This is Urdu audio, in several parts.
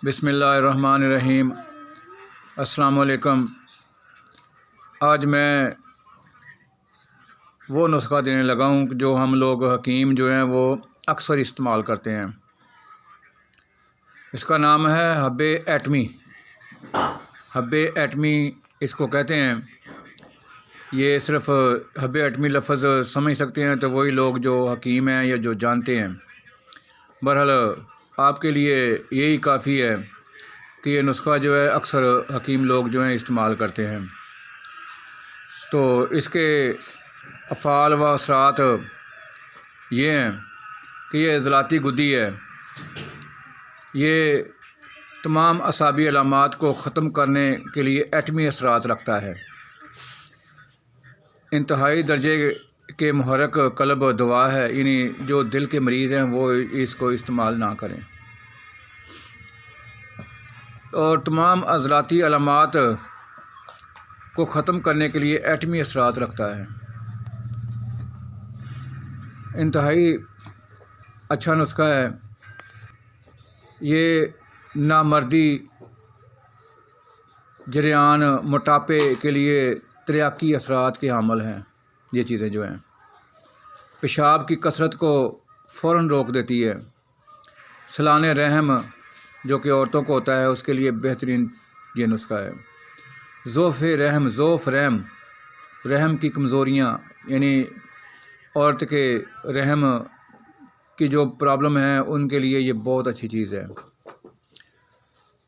بسم اللہ الرحمن الرحیم۔ السلام علیکم۔ آج میں وہ نسخہ دینے لگا ہوں جو ہم لوگ حکیم جو ہیں وہ اکثر استعمال کرتے ہیں۔ اس کا نام ہے حب ایٹمی۔ حب ایٹمی اس کو کہتے ہیں۔ یہ صرف حب ایٹمی لفظ سمجھ سکتے ہیں تو وہی لوگ جو حکیم ہیں یا جو جانتے ہیں۔ بہرحال آپ کے لیے یہی کافی ہے کہ یہ نسخہ جو ہے اکثر حکیم لوگ جو ہیں استعمال کرتے ہیں۔ تو اس کے افعال و اثرات یہ ہیں کہ یہ عضلاتی گدی ہے۔ یہ تمام اعصابی علامات کو ختم کرنے کے لیے ایٹمی اثرات رکھتا ہے۔ انتہائی درجے کے محرک قلب دوا ہے، یعنی جو دل کے مریض ہیں وہ اس کو استعمال نہ کریں۔ اور تمام عضلاتی علامات کو ختم کرنے کے لیے ایٹمی اثرات رکھتا ہے۔ انتہائی اچھا نسخہ ہے۔ یہ نامردی، جریان، موٹاپے کے لیے تریاقی اثرات کے حامل ہیں۔ یہ چیزیں جو ہیں پیشاب کی کثرت کو فوراً روک دیتی ہے۔ سلان رحم جو کہ عورتوں کو ہوتا ہے اس کے لیے بہترین یہ نسخہ ہے۔ ضعف رحم، رحم کی کمزوریاں، یعنی عورت کے رحم کی جو پرابلم ہے ان کے لیے یہ بہت اچھی چیز ہے۔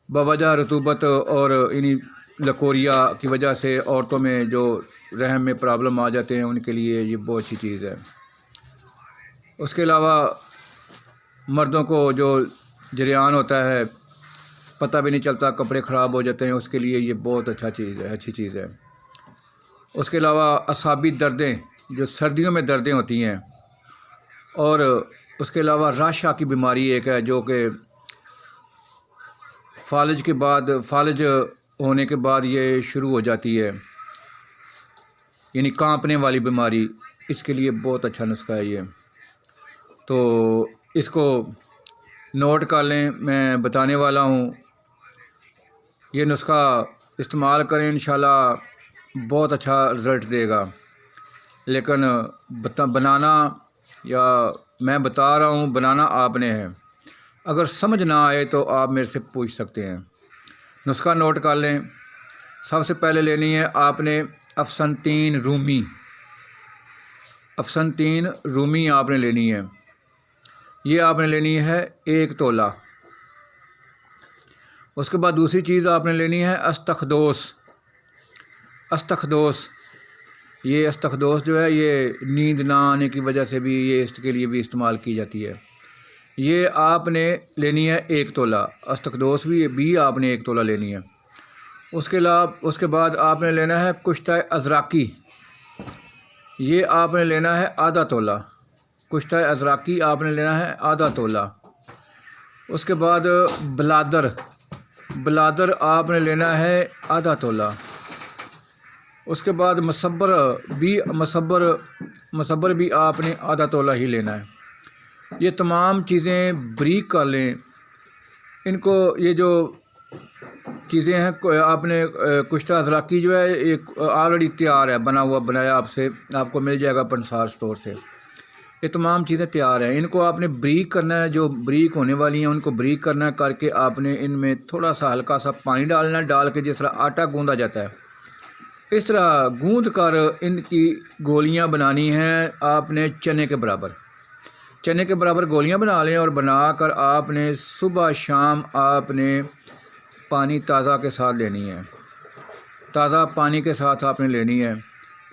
بوجہ رطوبت اور یعنی لکوریا کی وجہ سے عورتوں میں جو رحم میں پرابلم آ جاتے ہیں ان کے لیے یہ بہت اچھی چیز ہے۔ اس کے علاوہ مردوں کو جو جریان ہوتا ہے پتہ بھی نہیں چلتا، کپڑے خراب ہو جاتے ہیں، اس کے لیے یہ بہت اچھی چیز ہے۔ اس کے علاوہ اعصابی دردیں، جو سردیوں میں دردیں ہوتی ہیں، اور اس کے علاوہ راشا کی بیماری ایک ہے جو کہ فالج ہونے کے بعد یہ شروع ہو جاتی ہے، یعنی کانپنے والی بیماری، اس کے لیے بہت اچھا نسخہ ہے یہ۔ تو اس کو نوٹ کر لیں، میں بتانے والا ہوں۔ یہ نسخہ استعمال کریں، انشاءاللہ بہت اچھا رزلٹ دے گا۔ لیکن بنانا، یا میں بتا رہا ہوں، بنانا آپ نے ہے۔ اگر سمجھ نہ آئے تو آپ میرے سے پوچھ سکتے ہیں۔ نسخہ نوٹ کر لیں۔ سب سے پہلے لینی ہے آپ نے افسنتین رومی آپ نے لینی ہے۔ یہ آپ نے لینی ہے 1 تولہ۔ اس کے بعد دوسری چیز آپ نے لینی ہے استخدوس۔ یہ استخدوس جو ہے یہ نیند نہ آنے کی وجہ سے بھی یہ اس کے لیے بھی استعمال کی جاتی ہے۔ یہ آپ نے لینی ہے 1 تولہ۔ استخدوس بھی آپ نے 1 تولہ لینی ہے۔ اس کے بعد آپ نے لینا ہے کشتہ ازراقی۔ یہ آپ نے لینا ہے آدھا تولہ۔ کشتہ ازراقی آپ نے لینا ہے آدھا تولہ۔ اس کے بعد بلادر آپ نے لینا ہے آدھا تولہ۔ اس کے بعد مصبر بھی آپ نے آدھا تولہ ہی لینا ہے۔ یہ تمام چیزیں بریک کر لیں ان کو۔ یہ جو چیزیں ہیں آپ نے کشتہ ازراقی جو ہے ایک آلریڈی تیار ہے، بنایا آپ کو مل جائے گا پنسار سٹور سے۔ یہ تمام چیزیں تیار ہیں، ان کو آپ نے بریک کرنا ہے۔ جو بریک ہونے والی ہیں ان کو بریک کرنا ہے، کر کے آپ نے ان میں تھوڑا سا ہلکا سا پانی ڈالنا ہے، ڈال کے جس طرح آٹا گوندا جاتا ہے اس طرح گوندھ کر ان کی گولیاں بنانی ہیں آپ نے چنے کے برابر گولیاں بنا لیں، اور بنا کر آپ نے صبح شام آپ نے پانی تازہ کے ساتھ لینی ہے۔ تازہ پانی کے ساتھ آپ نے لینی ہے۔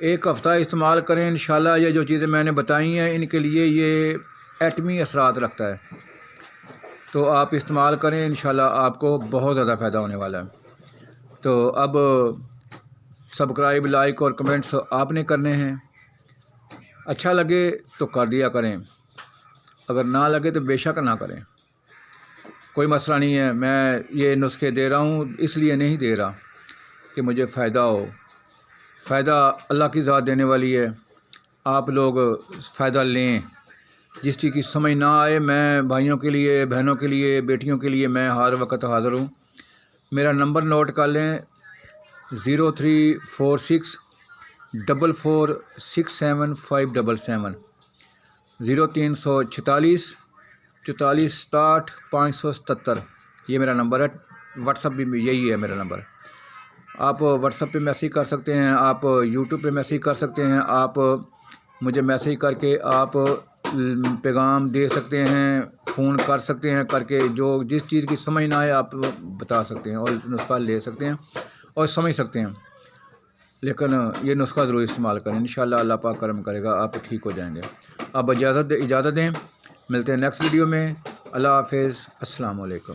1 ہفتہ استعمال کریں انشاءاللہ۔ یہ جو چیزیں میں نے بتائی ہیں ان کے لیے یہ ایٹمی اثرات رکھتا ہے، تو آپ استعمال کریں، انشاءاللہ آپ کو بہت زیادہ فائدہ ہونے والا ہے۔ تو اب سبسکرائب، لائک اور کمنٹس آپ نے کرنے ہیں۔ اچھا لگے تو کر دیا کریں، اگر نہ لگے تو بے شک نہ کریں، کوئی مسئلہ نہیں ہے۔ میں یہ نسخے دے رہا ہوں اس لیے نہیں دے رہا کہ مجھے فائدہ ہو۔ فائدہ اللہ کی ذات دینے والی ہے، آپ لوگ فائدہ لیں۔ جس چیز کی سمجھ نہ آئے، میں بھائیوں کے لیے، بہنوں کے لیے، بیٹیوں کے لیے میں ہر وقت حاضر ہوں۔ میرا نمبر نوٹ کر لیں 0346 4467 577 0346 44 577 یہ میرا نمبر ہے۔ واٹس ایپ بھی یہی ہے میرا نمبر۔ آپ واٹس ایپ پہ میسیج کر سکتے ہیں، آپ یوٹیوب پہ میسیج کر سکتے ہیں، آپ مجھے میسیج کر کے آپ پیغام دے سکتے ہیں، فون کر سکتے ہیں، کر کے جو جس چیز کی سمجھ نہ آئے آپ بتا سکتے ہیں اور نسخہ لے سکتے ہیں اور سمجھ سکتے ہیں، لیکن یہ نسخہ ضرور استعمال کریں، انشاءاللہ اللہ پاک کرم کرے گا، آپ ٹھیک ہو جائیں گے۔ اب اجازت دیں، ملتے ہیں نیکسٹ ویڈیو میں۔ اللہ حافظ، السلام علیکم۔